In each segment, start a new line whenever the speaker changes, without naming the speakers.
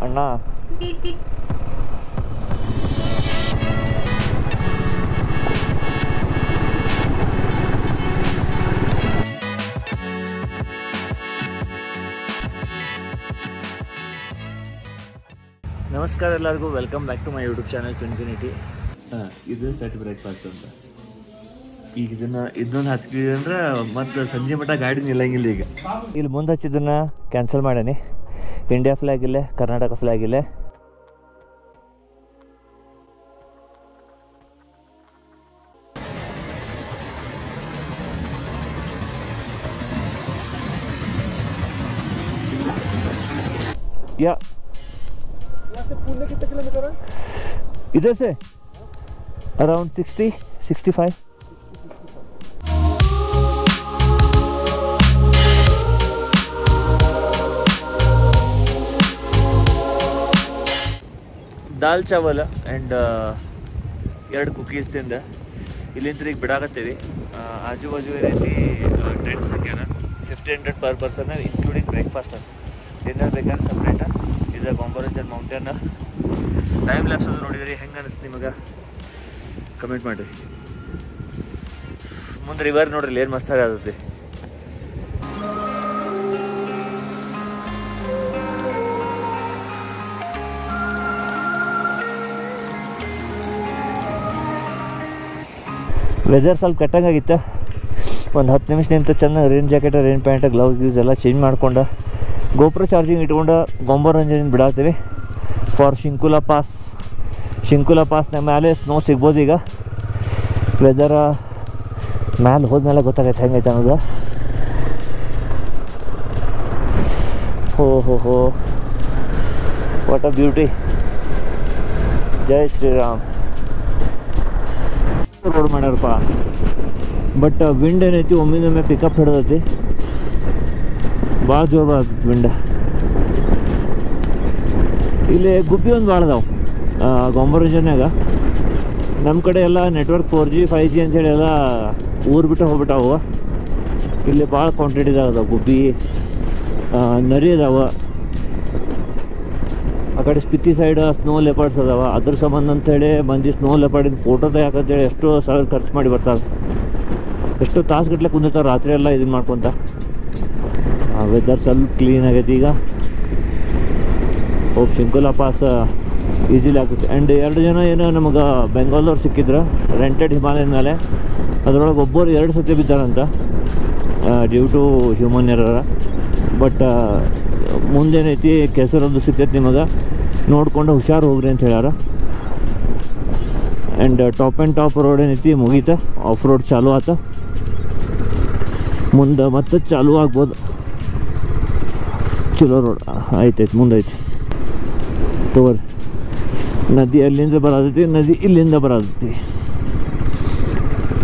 ಅಣ್ಣ. ನಮಸ್ಕಾರ ಎಲ್ಲರಿಗೂ, welcome back to my YouTube channel Twinfinity. ಇದು ಸೆಟ್ ಬ್ರೇಕ್ಫಾಸ್ಟ್ ಅಂತ. ಈಗ ಇದನ್ನ ಹತ್ತಿದ್ವಿ ಅಂದ್ರೆ ಮತ್ತು ಸಂಜೆ ಮಟ್ಟ ಗಾಡಿ ನಿಲ್ಲಂಗಿಲ್ಲ. ಈಗ ಇಲ್ಲಿ ಮುಂದೆ ಹಚ್ಚಿದ್ದನ್ನು ಕ್ಯಾನ್ಸಲ್ ಮಾಡೀನಿ. ಇಂಡಿಯಾ ಫ್ಲ್ಯಾಗ್ ಇಲ್ಲೇ, ಕರ್ನಾಟಕ ಫ್ಲ್ಯಾಗ್ ಇಲ್ಲೇ. या
यहाँ से पुणे कितने किलोमीटर है?
इधर से अराउंड 60-65. दाल चावल एंड 2 कुकीಸ್ ತಿಂದ ಇಲ್ಲಿಂದ ಈಗ ಬಿಡಾಕತ್ತೀವಿ. ಆಜು ಬಾಜು ಏನೈತಿ ಟೆಂಟ್ಸ್ ಹಾಕ್ಯಾನ. 1500 ಪರ್ ಪರ್ಸನ್ ಇನ್ಕ್ಲೂಡಿಂಗ್ ಬ್ರೇಕ್ಫಾಸ್ಟ್ ಅಂತ. ಡಿನ್ನರ್ ಬೇಕಾದ್ರೆ ಸಪ್ರೇಟ. ಇದು ಗೊಂಬರಂಜನ್ ಮೌಂಟೇನ್. ಟೈಮ್ ಲ್ಯಾಪ್ಸ್ ಅದು ನೋಡಿದ್ರಿ, ಹೆಂಗೆ ಅನಿಸ್ತು ನಿಮಗೆ ಕಮೆಂಟ್ ಮಾಡಿರಿ. ಮುಂದೆ ರಿವರ್ ನೋಡ್ರಿ ಏನು ಮಸ್ತಾಗಿ ಆಗುತ್ತೆ. ವೆದರ್ ಸ್ವಲ್ಪ ಕೆಟ್ಟಂಗಾಗಿತ್ತು. ಒಂದು 10 ನಿಮಿಷ ನಿಂತು ಚೆನ್ನಾಗಿ rain jacket, rain pant, gloves ಎಲ್ಲ ಚೇಂಜ್ ಮಾಡ್ಕೊಂಡು ಗೋಪ್ರೋ ಚಾರ್ಜಿಂಗ್ ಇಟ್ಕೊಂಡು ಗೊಂಬರಂಜನ್ ಬಿಡಾತೀವಿ ಫಾರ್ ಶಿಂಕುಲಾ ಪಾಸ್. ಶಿಂಕುಲಾ ಪಾಸ್ನ ಮೇಲೆ ಸ್ನೋ ಸಿಗ್ಬೋದು. ಈಗ ವೆದರ್ ಮ್ಯಾಲೆ ಹೋದ್ಮೇಲೆ ಗೊತ್ತಾಗೈತೆ ಹೆಂಗೈತೆ ಅನ್ನೋದು. ಹೋ what a beauty. Jai Shriram. Road ಮಾಡ್ಯಾರಪ್ಪ. ಬಟ್ ವಿಂಡ್ ಏನೈತಿ ಒಮ್ಮಿಂದೊಮ್ಮೆ ಪಿಕಪ್ ಹಿಡ್ದೈತಿ. ಭಾಳ ಜೋರು ಬರ್ತೈತಿ ವಿಂಡ್. ಇಲ್ಲಿ ಗುಬ್ಬಿ ಒಂದು ಭಾಳ ಅದಾವೆ ಗೊಂಬರಂಜನ್ಯಾಗ. ನಮ್ಮ ಕಡೆ ಎಲ್ಲ ನೆಟ್ವರ್ಕ್ 4G 5G ಅಂಥೇಳಿ ಎಲ್ಲ ಊರು ಬಿಟ್ಟು ಹೋಗ್ಬಿಟ್ಟಾವ. ಇಲ್ಲಿ ಭಾಳ ಕ್ವಾಂಟಿಟಿದಾಗ ಗುಬ್ಬಿ, ನರಿ ಅದಾವ. ಆ ಕಡೆ ಸ್ಪಿತಿ ಸೈಡ್ ಸ್ನೋ ಲೆಪರ್ಡ್ಸ್ ಅದಾವ. ಅದ್ರ ಸಂಬಂಧ ಅಂಥೇಳಿ ಮಂದಿ ಸ್ನೋ ಲೆಪರ್ಡಿನ ಫೋಟೋ ತೆಗಿಯಾಕಂತೇಳಿ ಎಷ್ಟೋ ಸಾವಿರ ಖರ್ಚು ಮಾಡಿ ಬರ್ತಾರೆ. ಎಷ್ಟೋ ತಾಸುಗಟ್ಟಲೆ ಕುಂದಿರ್ತಾರೆ ರಾತ್ರಿ ಎಲ್ಲ ಇದನ್ನು ಮಾಡ್ಕೊತ. ವೆದರ್ ಸ್ವಲ್ಪ ಕ್ಲೀನ್ ಆಗೈತಿ ಈಗ. ಹೋಪ್ ಶಿಂಕುಲಾ ಪಾಸ್ ಈಸಿಲಿ ಆಗುತ್ತೆ. ಆ್ಯಂಡ್ 2 ಜನ ಏನೋ ನಮಗೆ ಬೆಂಗಾಲ್ದವ್ರು ಸಿಕ್ಕಿದ್ರು ರೆಂಟೆಡ್ ಹಿಮಾಲಯದ ಮೇಲೆ. ಅದರೊಳಗೆ ಒಬ್ಬರು 2 ಸತಿ ಬಿದ್ದಾರಂತ due to human error. But ಮುಂದೇನೈತಿ ಕೆಸರೊಂದು ಸಿಕ್ಕೈತಿ, ನಿಮಗೆ ನೋಡ್ಕೊಂಡು ಹುಷಾರು ಹೋಗ್ರಿ ಅಂತ ಹೇಳ್ಯಾರ. ಆ್ಯಂಡ್ ಟಾಪ್ ರೋಡ್ ಏನೈತಿ ಮುಗೀತ. ಆಫ್ ರೋಡ್ ಚಾಲು ಆತ. ಮುಂದೆ ಮತ್ತೆ ಚಾಲು ಆಗ್ಬೋದು. ಚಲೋ ರೋಡ್ ಆಯ್ತೈತಿ, ಮುಂದೈತಿ ತಗೋರಿ. ನದಿ ಅಲ್ಲಿಂದ ಬರತೈತಿ, ನದಿ ಇಲ್ಲಿಂದ ಬರತೈತಿ,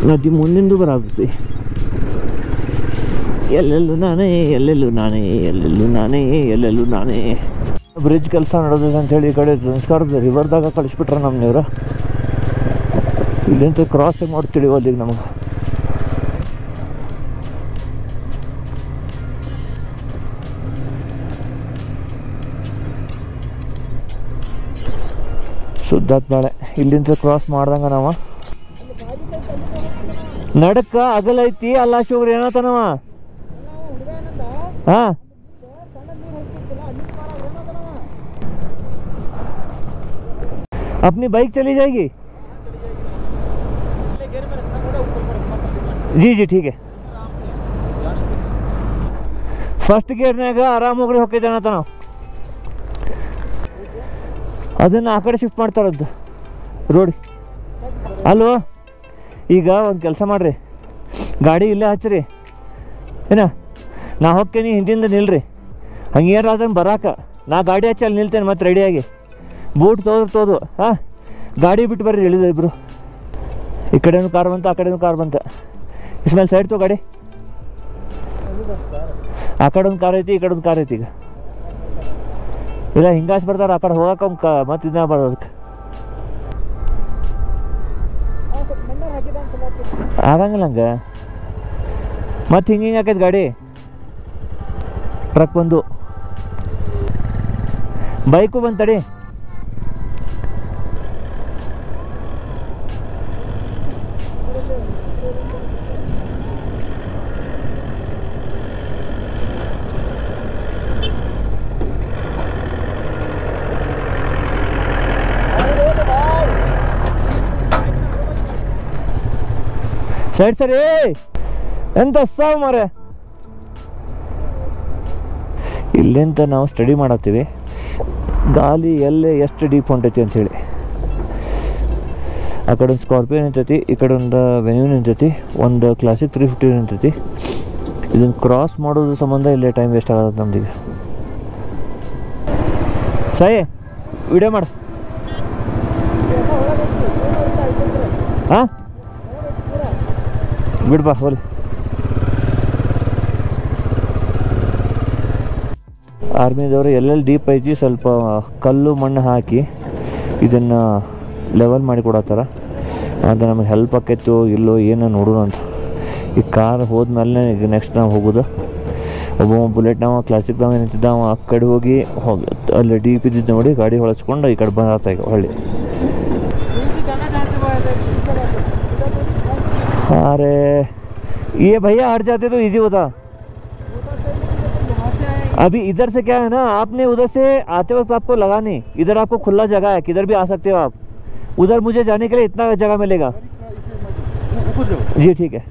ನದಿ ಮುಂದಿಂದ ಬರತೈತಿ. ಎಲ್ಲೆಲ್ಲೂ ನಾನೇ. ಬ್ರಿಡ್ಜ್ ಕೆಲಸ ನಡೆದಿದೆ ಅಂಥೇಳಿ ಈ ಕಡೆ ಸಂಸ್ಕಾರದ ರಿವರ್ದಾಗ ಕಳಿಸ್ಬಿಟ್ರೆ ನಮ್ಮನೆಯವ್ರು. ಇಲ್ಲಿಂದ ಕ್ರಾಸಿಂಗ್ ಮಾಡಿ ತಿಳಿವಲ್ಲ ಈಗ ನಮಗೆ. ಸುದ್ದಾತ್ ನಾಳೆ ಇಲ್ಲಿಂದ ಕ್ರಾಸ್ ಮಾಡ್ದಂಗ ನಾವು ನಡಕ್ಕ ಅಗಲೈತಿ. ಅಲ್ಲ ಶಿವ್ರಿ ಏನತನವ. ಹಾಂ अपनी बाइक चली जाएगी? जी ठीक है. ಫಸ್ಟ್ ಗೇರ್ನಾಗ ಆರಾಮ ಹೋಗ್ರಿ ಹೋಗ್ತೈತೆ ಅನ್ನತ್ತ. ನಾವು ಅದನ್ನು ಆ ಕಡೆ ಶಿಫ್ಟ್ ಮಾಡ್ತಾರದ್ದು ರೋಡ್. ಅಲ್ವ ಈಗ ಒಂದು ಕೆಲಸ ಮಾಡಿರಿ, ಗಾಡಿ ಇಲ್ಲೇ ಹಚ್ಚಿರಿ ಏನ. ನಾ ಹೋಗ್ತೇನೆ, ಹಿಂದಿಂದ ನಿಲ್ರಿ. ಹಂಗೇನಾರ ಅದನ್ನು ಬರಾಕ ನಾ ಗಾಡಿ ಹಚ್ಚಿ ಅಲ್ಲಿ ನಿಲ್ತೇನೆ ಮತ್ತೆ ರೆಡಿಯಾಗಿ. ಬೂಟ್ ತೋದು ಹಾಂ, ಗಾಡಿ ಬಿಟ್ಟು ಬರ್ರಿ ಇಳಿದ್ರು ಇಬ್ಬರು. ಈ ಕಡೆನೂ ಕಾರ್ ಬಂತು, ಆ ಕಡೆನೂ ಕಾರ್ ಬಂತು. ಇಸ್ಮೇಲೆ ಸೈಡ್ ತೋ ಗಾಡಿ. ಆ ಕಡೆ ಒಂದು ಕಾರ್ ಐತಿ, ಈ ಕಡೆ ಒಂದು ಕಾರ್ ಐತಿ. ಈಗ ಇಲ್ಲ ಹಿಂಗಾಸ್ ಬರ್ತಾರೆ, ಆ ಕಡೆ ಹೋಗಕ್ಕೆ ಮತ್ತೆ ಇದನ್ನ ಬರೋದಕ್ಕೆ ಆಗಂಗಿಲ್ಲ. ಹಂಗೆ ಮತ್ತೆ ಹಿಂಗೆ ಆಕೈತೆ ಗಾಡಿ. ಟ್ರಕ್ ಬಂದು ಬೈಕು ಬಂದು ತಡಿ. ಸೈಡ್ ಸರಿ ಎಂತ ಸಾವು ಮಾರೆ. ಇಲ್ಲಿಂದ ನಾವು ಸ್ಟಡಿ ಮಾಡತ್ತೀವಿ ಗಾಲಿ ಎಲ್ಲೇ ಎಷ್ಟು ಡೀಪ್ ಹೊಂಟೈತಿ ಅಂಥೇಳಿ. ಆ ಕಡೆ ಒಂದು ಸ್ಕಾರ್ಪಿಯೋ ನಿಂತೈತಿ, ಈ ಕಡೆ ಒಂದು ವೆನ್ಯೂ ನಿಂತೈತಿ, ಒಂದು ಕ್ಲಾಸಿಕ್ 350 ನಿಂತೈತಿ. ಇದನ್ನು ಕ್ರಾಸ್ ಮಾಡೋದ್ರ ಸಂಬಂಧ ಇಲ್ಲೇ ಟೈಮ್ ವೇಸ್ಟ್ ಆಗತ್ತೆ ನಮ್ದೀಗ. ಸಾಯಿ ವಿಡಿಯೋ ಮಾಡು. ಹಾಂ ಬಿಡ್ಬಾ ಹೋಲಿ. ಆರ್ಮಿದವರು ಎಲ್ಲೆಲ್ಲಿ ಡೀಪ್ ಐತಿ ಸ್ವಲ್ಪ ಕಲ್ಲು ಮಣ್ಣು ಹಾಕಿ ಇದನ್ನು ಲೆವೆಲ್ ಮಾಡಿ ಕೊಡತ್ತಾರ. ಅದು ನಮಗೆ ಹೆಲ್ಪ್ ಆಕೈತೋ ಇಲ್ಲೋ ಏನೋ ನೋಡೋಣ ಅಂತ. ಈ ಕಾರ್ ಹೋದ್ಮೇಲೆ ಈಗ ನೆಕ್ಸ್ಟ್ ನಾವು ಹೋಗೋದು. ಒಬ್ಬ ಬುಲೆಟ್ ನಾವು ಕ್ಲಾಸಿಕ್ದಾಗ ನಿಂತಿದ್ದ ಅವ ಆ ಕಡೆ ಹೋಗಿ ಅಲ್ಲಿ ಡೀಪ್ ಇದ್ದಿದ್ದು ನೋಡಿ ಗಾಡಿ ಹೊಳಸ್ಕೊಂಡು ಈ ಕಡೆ ಬಂದಾತ ಈಗ ಹೊಳ್ಳಿ. अरे ये भैया हट जाते तो इजी होता. अभी इधर से क्या है ना, आपने उधर से आते वक्त आपको लगा नहीं, इधर आपको खुला जगह है, किधर भी आ सकते हो आप. उधर मुझे जाने के लिए इतना जगह मिलेगा. जी ठीक है.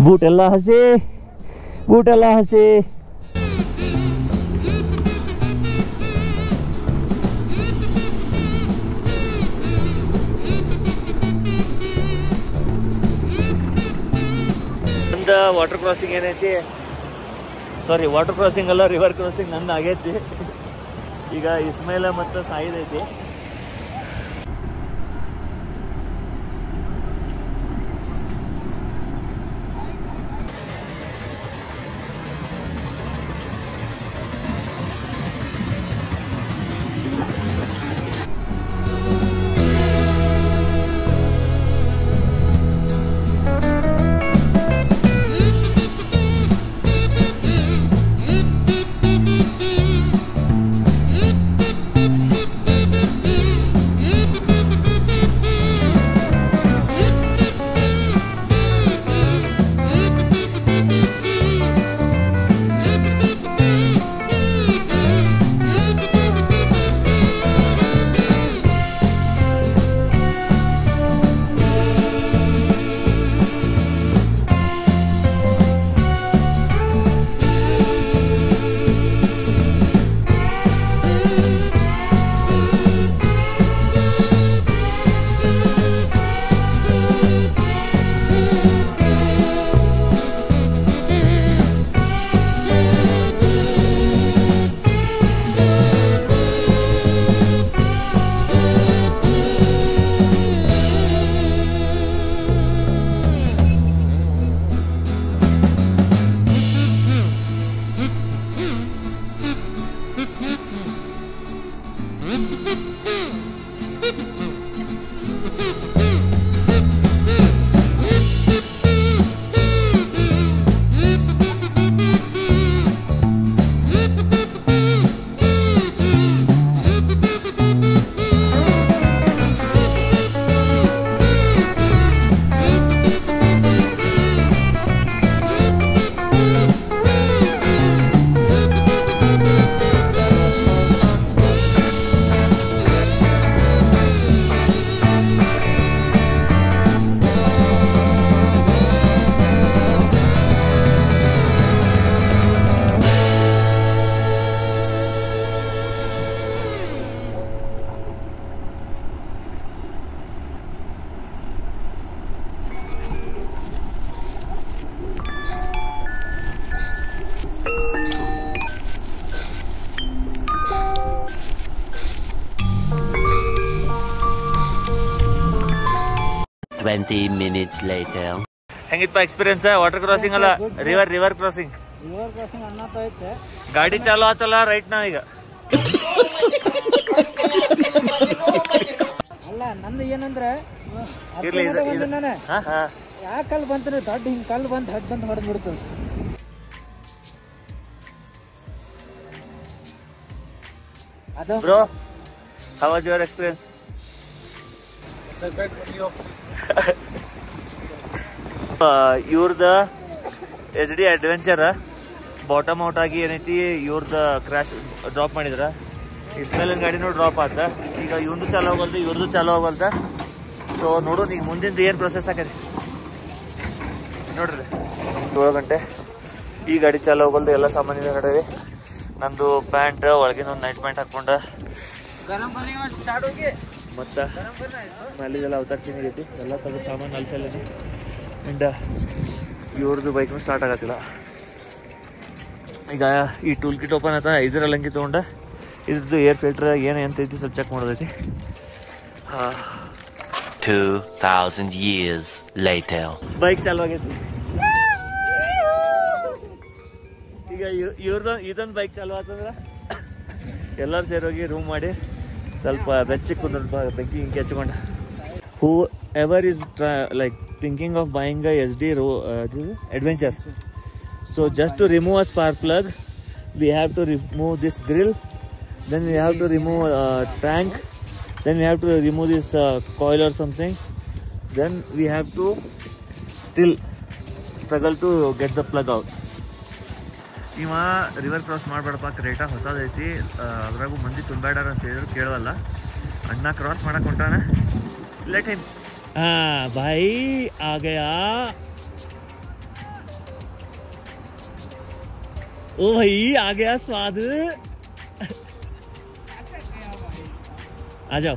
ಬೂಟ್ ಎಲ್ಲ ಹಸಿ, ಬೂಟ್ ಎಲ್ಲ ಹಸಿ. ಒಂದು ವಾಟರ್ ಕ್ರಾಸಿಂಗ್ ಏನೈತಿ, ಸಾರಿ ವಾಟರ್ ಕ್ರಾಸಿಂಗ್ ಅಲ್ಲ ರಿವರ್ ಕ್ರಾಸಿಂಗ್ ನಂದು ಆಗೈತಿ. ಈಗ ಇಸ್ಮೇಲ ಮತ್ತು ಸಾಯಿದ್ ಐತಿ.
20 minutes later.
ಹೆಂಗಿತ್ತಪ್ಪ ಎಕ್ಸ್ಪೀರಿಯನ್ಸ್? ವಾಟರ್ ಕ್ರಾಸಿಂಗ್ ಅಲ್ಲ, ರಿವರ್ ಕ್ರಾಸಿಂಗ್.
ರಿವರ್ ಕ್ರಾಸಿಂಗ್ ಅನ್ನತ್ತ ಐತೆ.
ಗಾಡಿ ಚಾಲು ಆತಲ್ಲ ರೈಟ್ ನಾ ಈಗ.
ಅಲ್ಲ ನಂದು ಏನಂದ್ರೆ
ಇರ್ಲಿ
ಯಾ ಕಲ್ಲು ಬಂದ್ರೆ ದೊಡ್ಡ ಹಿಂಗ್ ಕಲ್ಲು ಬಂದು ಹಡ್ ಬಂದು ಹೊಡೆದ್ ಬಿಡ್ತದೆ. ಅದು
bro, how was your experience? ಇವ್ರದ HD ಅಡ್ವೆಂಚರ್ ಬಾಟಮ್ ಔಟ್ ಆಗಿ ಏನೈತಿ, ಇವ್ರದ ಕ್ರ್ಯಾಶ್ ಡ್ರಾಪ್ ಮಾಡಿದ್ರ. ಇಸ್ಮೇಲಿನ ಗಾಡಿನೂ ಡ್ರಾಪ್ ಆತ. ಈಗ ಇವಂದು ಚಾಲು ಹೋಗಲ್ದು, ಇವ್ರದ್ದು ಚಾಲು ಹೋಗಲ್ದ. ಸೊ ನೋಡು ಈಗ ಮುಂದಿಂದ ಏನು ಪ್ರೊಸೆಸ್ ಆಕೈತಿ ನೋಡ್ರಿ. 7 ಗಂಟೆ ಈ ಗಾಡಿ ಚಾಲು ಹೋಗಲ್ದು, ಎಲ್ಲ ಸಾಮಾನ್ಯ ನಡೆವಿ. ನಂದು ಪ್ಯಾಂಟ್ ಒಳಗಿನ ಒಂದು ನೈಟ್ ಪ್ಯಾಂಟ್ ಹಾಕೊಂಡ ಮತ್ತು ಅಲ್ಲಿದೆಲ್ಲ ಅವತಾರ ಚೆನ್ನಾಗೈತಿ. ಎಲ್ಲ ತೆಗೆದು ಸಾಮಾನು ಅಲ್ಲಿ ಚಲೀನಿ. ಆ್ಯಂಡ್ ಇವ್ರದ್ದು ಬೈಕ್ನು ಸ್ಟಾರ್ಟ್ ಆಗತ್ತಿಲ್ಲ. ಈಗ ಈ ಟೂಲ್ ಕಿಟ್ ಓಪನ್ ಆಯ್ತಾ, ಇದರಲ್ಲಿ ಹಂಗೆ ತೊಗೊಂಡ ಇದ್ರದ್ದು ಏರ್ ಫಿಲ್ಟ್ರ್ ಏನು ಎಂತೈತಿ ಸ್ವಲ್ಪ ಚೆಕ್ ಮಾಡೋದೈತಿ.
2000 years later.
ಬೈಕ್ ಚಾಲು ಆಗೈತಿ. ಈಗ ಇದೊಂದು ಬೈಕ್ ಚಾಲು ಆತಂದ್ರೆ ಎಲ್ಲರೂ ಸೇರೋಗಿ ರೂಮ್ ಮಾಡಿ ಸ್ವಲ್ಪ ಬೆಚ್ಚಗೆ ಕುಂದ್ ಬೆಂಕಿ ಹಿಂಗೆ ಹಚ್ಕೊಂಡು. Whoever is like thinking of buying a SD adventure, so just to remove a spark plug we have to remove this grill, then we have to remove tank, then we have to remove this coil or something, then we have to still struggle to get the plug out. ಇವ river cross ಮಾಡಬೇಡಪ್ಪ, Creta ಹೊಸದೈತಿ, ಅದ್ರಾಗೂ ಮಂದಿ ತುಂಬೇಡಾರ ಅಂತ ಹೇಳಿದ್ರು ಕೇಳವಲ್ಲ. ಅಣ್ಣ cross ಮಾಡಕ್ಕೆ ಹೊಂಟಾನೆ, let him. हाँ भाई आ गया. ओ भाई आ गया स्वाद. आ जाओ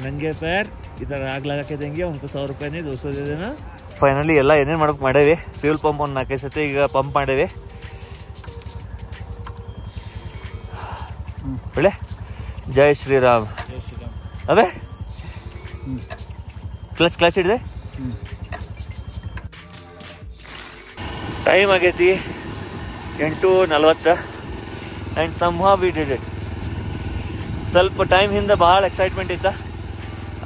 नंगे पैर इधर आग लगा के देंगे उनको. 100 रुपये नहीं 200 दे देना. ಫೈನಲಿ ಎಲ್ಲ ಏನೇನು ಮಾಡೋಕೆ ಮಾಡೇವಿ. ಫ್ಯೂಲ್ ಪಂಪ್ ಒಂದು 4 ಸತಿ ಈಗ ಪಂಪ್ ಮಾಡೇವಿ. ಒಳ್ಳೆ ಜೈ ಶ್ರೀರಾಮ್. ಅದೇ ಕ್ಲಚ್ ಹಿಡಿದೆ. ಟೈಮ್ ಆಗೈತಿ 8:40 and somehow we did it. ಸ್ವಲ್ಪ ಟೈಮ್ ಹಿಂದೆ ಭಾಳ ಎಕ್ಸೈಟ್ಮೆಂಟ್ ಇತ್ತ.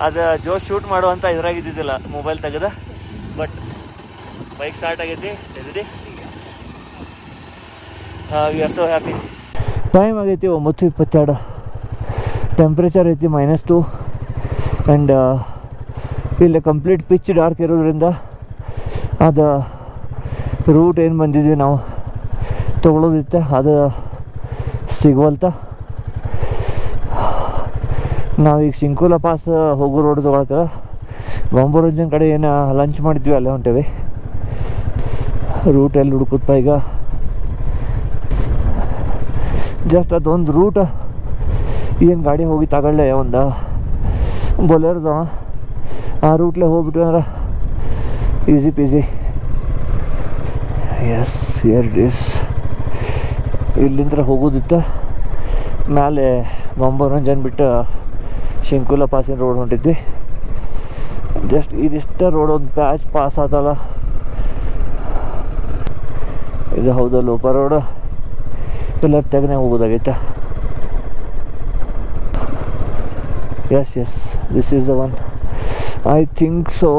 ಅದು ಜೋಶ್ ಶೂಟ್ ಮಾಡುವಂಥ ಇದ್ರಾಗಿದ್ದಿದ್ದಿಲ್ಲ ಮೊಬೈಲ್ ತೆಗೆದ. ಬಟ್ ಬೈಕ್ ಸ್ಟಾರ್ಟ್ ಆಗೈತಿ. SD we are so happy. Time ಆಗೈತಿ 9:22. ಟೆಂಪ್ರೇಚರ್ ಐತಿ -2 ಆ್ಯಂಡ್ ಇಲ್ಲಿ ಕಂಪ್ಲೀಟ್ ಪಿಚ್ ಡಾರ್ಕ್ ಇರೋದ್ರಿಂದ ಅದು ರೂಟ್ ಏನು ಬಂದಿದ್ವಿ ನಾವು ತೊಗೊಳೋದಿತ್ತೆ ಅದು ಸಿಗುವಲ್ತ. ನಾವೀಗ ಶಿಂಕುಲ ಪಾಸ್ ಹೋಗೋ ರೋಡ್ ತೊಗೊಳತ್ತಲ್ಲ, ಗೊಂಬರಂಜನ್ ಕಡೆ ಏನು ಲಂಚ್ ಮಾಡಿದ್ವಿ ಅಲ್ಲೇ ಹೊಂಟೇವಿ. ರೂಟ್ ಎಲ್ಲಿ ಹುಡುಕುತ್ತಾ ಈಗ? ಜಸ್ಟ್ ಅದೊಂದು ರೂಟ್ ಏನು ಗಾಡಿ ಹೋಗಿ ತಗೊಳ್ಳೆ ಒಂದು ಬೊಲೆರ್ದು ಆ ರೂಟ್ಲೆ ಹೋಗ್ಬಿಟ್ಟು ಅಂದ್ರೆ easy peasy. Yes here it is. ಇಲ್ಲಿಂದ ಹೋಗೋದಿತ್ತು ಮೇಲೆ ಗೊಂಬರಂಜನ್ ಬಿಟ್ಟು ಶಿಂಕುಲ ಪಾಸಿನ ರೋಡ್ ಹೊಂಟಿದ್ವಿ. ಜಸ್ಟ್ ಇದಿಷ್ಟ ರೋಡ್ ಒಂದು ಪ್ಯಾಚ್ ಪಾಸ್ ಆತಲ್ಲ, ಇದು ಹೌದಾ ಲೋಪ ರೋಡ್. ಎಲ್ಲ ತೆಗನೆ ಹೋಗೋದಾಗೈತೆ. Yes this is the one I think so.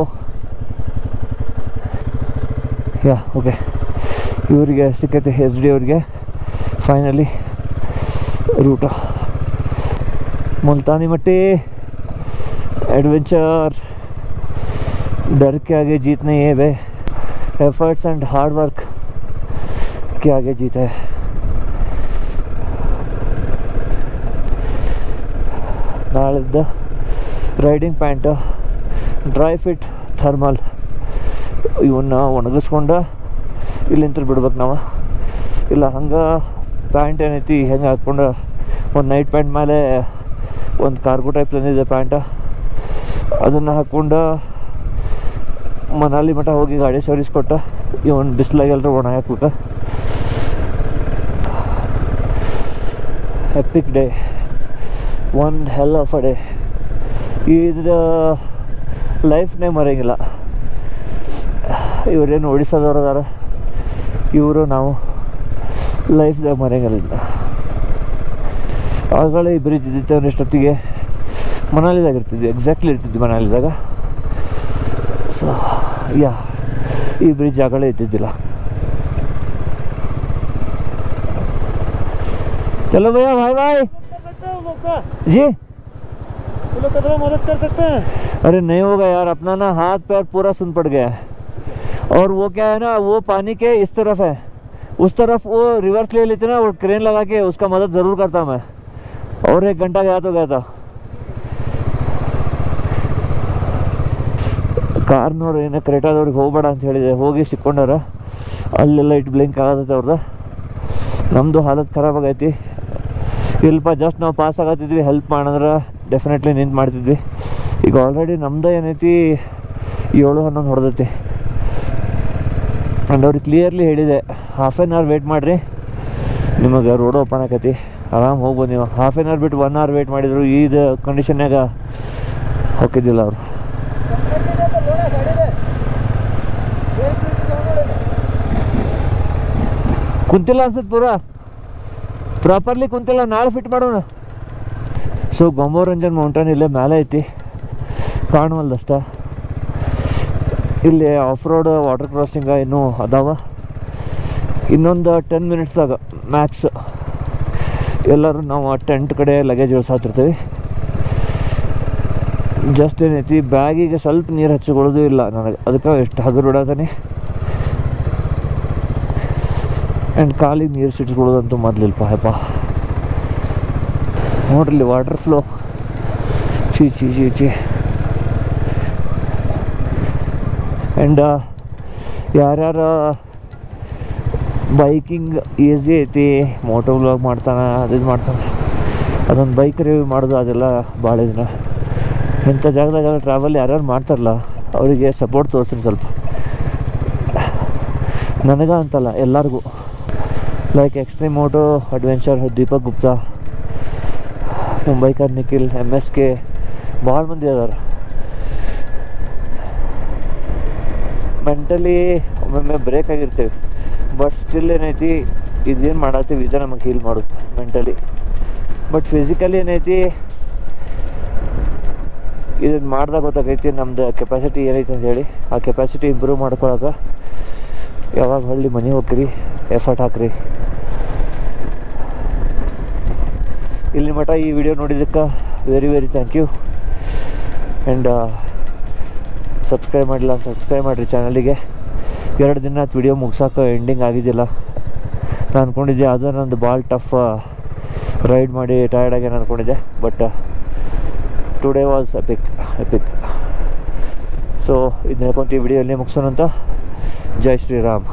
Yeah okay, ಇವರಿಗೆ ಸಿಕ್ಕೈತೆ SD ಅವ್ರಿಗೆ ಫೈನಲಿ ರೂಟ. मुल्तानी मट्टी एडवेंचर. डर के आगे जीत नहीं है भाई, एफर्ट्स एंड हार्ड वर्क के आगे जीत है. ನಾಳಿದ್ದ riding pant, dry fit thermal ಇವನ್ನ ಒಣಗಿಸ್ಕೊಂಡು ಇಲ್ಲಿಂದ ಬಿಡ್ಬೇಕು ನಾವು. ಇಲ್ಲ ಹಂಗೆ ಪ್ಯಾಂಟ್ ಏನೈತಿ ಹೆಂಗೆ ಹಾಕ್ಕೊಂಡು ಒಂದು ನೈಟ್ ಪ್ಯಾಂಟ್ ಮೇಲೆ ಒಂದು ಕಾರ್ಗೋ ಟೈಪ್ ತಂದಿದೆ ಪ್ಯಾಂಟ, ಅದನ್ನು ಹಾಕ್ಕೊಂಡು ಮನಾಲಿ ಮಠ ಹೋಗಿ ಗಾಡಿ ಸರ್ವಿಸ್ ಕೊಟ್ಟು ಇವನು ಬಿಸಿಲಾಗಿ ಎಲ್ಲರೂ ಒಣ ಹಾಕ್ಬೇಕು. Epic day, one hell of a day. ಇದ್ರ ಲೈಫ್ನೇ ಮರೆಯಂಗಿಲ್ಲ. ಇವರೇನು ಒಡಿಸ್ಸಾದವ್ರು ಅದಾರ, ಇವರು ನಾವು ಲೈಫ್ದಾಗ ಮರೆಯಂಗಿಲ್ಲ. ಆಗಳೇ ಈ ಬ್ರಿಡ್ಜ್ ಇದ್ದಿತ್ತು ಅಂದ್ರೆ ಇಷ್ಟೊತ್ತಿಗೆ ಮನಾಲಿದಾಗ ಇರ್ತಿದ್ವಿ, ಎಕ್ಸಾಕ್ಟ್ಲಿ ಇರ್ತಿದ್ವಿ ಮನಾಲಿದಾಗ. ಸೊ ಯಾ, ಈ ಬ್ರಿಡ್ಜ್ ಆಗಳೇ ಇದ್ದಿದ್ದಿಲ್ಲ. चलो भैया, भाई भाई जी,
मदद कर सकते हैं?
अरे नहीं होगा यार, अपना ना हाथ पैर पूरा सुन पड़ गया है. और वो क्या है ना, वो पानी के इस तरफ है, उस तरफ वो रिवर्स ले लेते ना, वो क्रेन लगा के उसका मदद ज़रूर करता मैं. और 1 घंटा गया तो गया था. ಕಾರ್ನವ್ರು ಏನೋ ಕ್ರೇಟಾದವ್ರಿಗೆ ಹೋಗ್ಬೇಡ ಅಂತ ಹೇಳಿದೆ, ಹೋಗಿ ಸಿಕ್ಕೊಂಡಾರ. ಅಲ್ಲೆಲ್ಲ ಇಟ್ಟು ಬ್ಲಿಂಕ್ ಆಗತ್ತೈತೆ ಅವ್ರದ್ದು. ನಮ್ಮದು ಹಾಲತ್ ಖರಾಬ್ ಆಗೈತಿ. ಇಲ್ಪ ಜಸ್ಟ್ ನಾವು ಪಾಸ್ ಆಗತ್ತಿದ್ವಿ, ಹೆಲ್ಪ್ ಮಾಡಿದ್ರೆ ಡೆಫಿನೆಟ್ಲಿ ನಿಂತು ಮಾಡ್ತಿದ್ವಿ. ಈಗ ಆಲ್ರೆಡಿ ನಮ್ದು ಏನೈತಿ 7-11 ಹೊಡೆದೈತಿ. ಆ್ಯಂಡ್ ಅವ್ರಿಗೆ ಕ್ಲಿಯರ್ಲಿ ಹೇಳಿದೆ, ಹಾಫ್ ಆನ್ ಅವರ್ ವೆಯ್ಟ್ ಮಾಡಿರಿ, ನಿಮಗೆ ರೋಡ್ ಓಪನ್ ಆಕೈತಿ, ಆರಾಮ್ ಹೋಗ್ಬೋದು ನೀವು. ಹಾಫ್ ಆನ್ ಅವರ್ ಬಿಟ್ಟು 1 ಅವರ್ ವೆಯ್ಟ್ ಮಾಡಿದ್ರು, ಇದು ಕಂಡೀಷನ್ನಾಗ ಹೋಗಿದ್ದಿಲ್ಲ ಅವರು. ಕುಂತಿಲ್ಲ ಅನ್ಸುತ್ತೆ, ಪ್ರಾಪರ್ಲಿ ಕುಂತಿಲ್ಲ, ನಾಳೆ ಫಿಟ್ ಮಾಡೋಣ. ಸೊ ಗೊಂಬೋರಂಜನ್ ಮೌಂಟೇನ್ ಇಲ್ಲೇ ಮೇಲೆ ಐತಿ, ಕಾಣುವಲ್ದಷ್ಟ. ಇಲ್ಲಿ ಆಫ್ ರೋಡ್ ವಾಟರ್ ಕ್ರಾಸಿಂಗ ಇನ್ನೂ ಅದಾವ. ಇನ್ನೊಂದು 10 ಮಿನಿಟ್ಸಾಗ ಮ್ಯಾಕ್ಸ್ ಎಲ್ಲರೂ ನಾವು ಟೆಂಟ್ ಕಡೆ ಲಗೇಜ್ ಇಳಿಸಾತಿರ್ತೀವಿ. ಜಸ್ಟ್ ಏನೈತಿ, ಬ್ಯಾಗಿಗೆ ಸ್ವಲ್ಪ ನೀರು ಹಚ್ಚಿಕೊಳ್ಳೋದು ಇಲ್ಲ ನನಗೆ, ಅದಕ್ಕೆ ಎಷ್ಟು ಹಗರು ಬಿಡತಾನೆ. ಆ್ಯಂಡ್ ಕಾಲಿಗೆ ನೀರು ಸಿಡಿಸ್ಕೊಳ್ಳೋದಂತೂ ಮೊದಲಿಲ್ಪ ಹಪ್ಪ. ನೋಡ್ರಿ ವಾಟರ್ ಫ್ಲೋ, ಚೀ ಚೀ ಚೀ ಚಿ. ಆ್ಯಂಡ್ ಯಾರ್ಯಾರು ಬೈಕಿಂಗ್ ಈಸಿ ಐತಿ, ಮೋಟೋ ವ್ಲಾಗ್ ಮಾಡ್ತಾನೆ, ಅದು ಮಾಡ್ತಾನೆ, ಅದೊಂದು ಬೈಕ್ ರಿವ್ಯೂ ಮಾಡೋದು ಅದೆಲ್ಲ ಭಾಳ ದಿನ. ಇಂಥ ಜಾಗದಾಗೆಲ್ಲ ಟ್ರಾವೆಲ್ ಯಾರ್ಯಾರು ಮಾಡ್ತಾರಲ್ಲ ಅವರಿಗೆ ಸಪೋರ್ಟ್ ತೋರಿಸ್ರಿ ಸ್ವಲ್ಪ. ನನಗೆ ಅಂತಲ್ಲ, ಎಲ್ಲರಿಗೂ. Like extreme moto adventure Deepak Gupta, Mumbaikar Nikhil, MSK, ಭಾಳ ಮಂದಿ ಅದಾರ. ಮೆಂಟಲಿ ಒಮ್ಮೊಮ್ಮೆ ಬ್ರೇಕ್ ಆಗಿರ್ತೀವಿ, ಬಟ್ ಸ್ಟಿಲ್ ಏನೈತಿ, ಇದೇನು ಮಾಡತ್ತೀವಿ ಇದೇ ನಮಗೆ ಹೀಲ್ ಮಾಡೋದು ಮೆಂಟಲಿ. ಬಟ್ ಫಿಸಿಕಲಿ ಏನೈತಿ, ಇದನ್ನು ಮಾಡ್ದಾಗ ಗೊತ್ತಾಗೈತಿ ನಮ್ಮದು ಕೆಪಾಸಿಟಿ ಏನೈತಿ ಅಂತೇಳಿ. ಆ ಕೆಪಾಸಿಟಿ ಇಂಪ್ರೂವ್ ಮಾಡ್ಕೊಳಕ್ಕೆ ಯಾವಾಗ ಹಳ್ಳಿ ಮನೆ ಹೋಗ್ರಿ, ಎಫರ್ಟ್ ಹಾಕ್ರಿ. ಇಲ್ಲಿ ಮಟ್ಟ ಈ ವಿಡಿಯೋ ನೋಡಿದ್ದಕ್ಕೆ very very thank you. And subscribe ಮಾಡಿಲ್ಲ, ಸಬ್ಸ್ಕ್ರೈಬ್ ಮಾಡಿರಿ ಚಾನಲಿಗೆ. 2 ದಿನ ವಿಡಿಯೋ ಮುಗ್ಸೋಕೆ ಎಂಡಿಂಗ್ ಆಗಿದ್ದಿಲ್ಲ. ನಾನು ಅಂದ್ಕೊಂಡಿದ್ದೆ ಅದು ನಂದು ಭಾಳ ಟಫ್ ರೈಡ್ ಮಾಡಿ ಟಯರ್ಡ್ ಆಗಿ ಅಂದ್ಕೊಂಡಿದ್ದೆ, but today was EPIC. So ಇದನ್ನ ಹೇಳ್ಕೊಂತ ಈ ವಿಡಿಯೋ ಅಲ್ಲಿ ಮುಗಿಸೋಣಂತ. ಜೈ ಶ್ರೀರಾಮ್.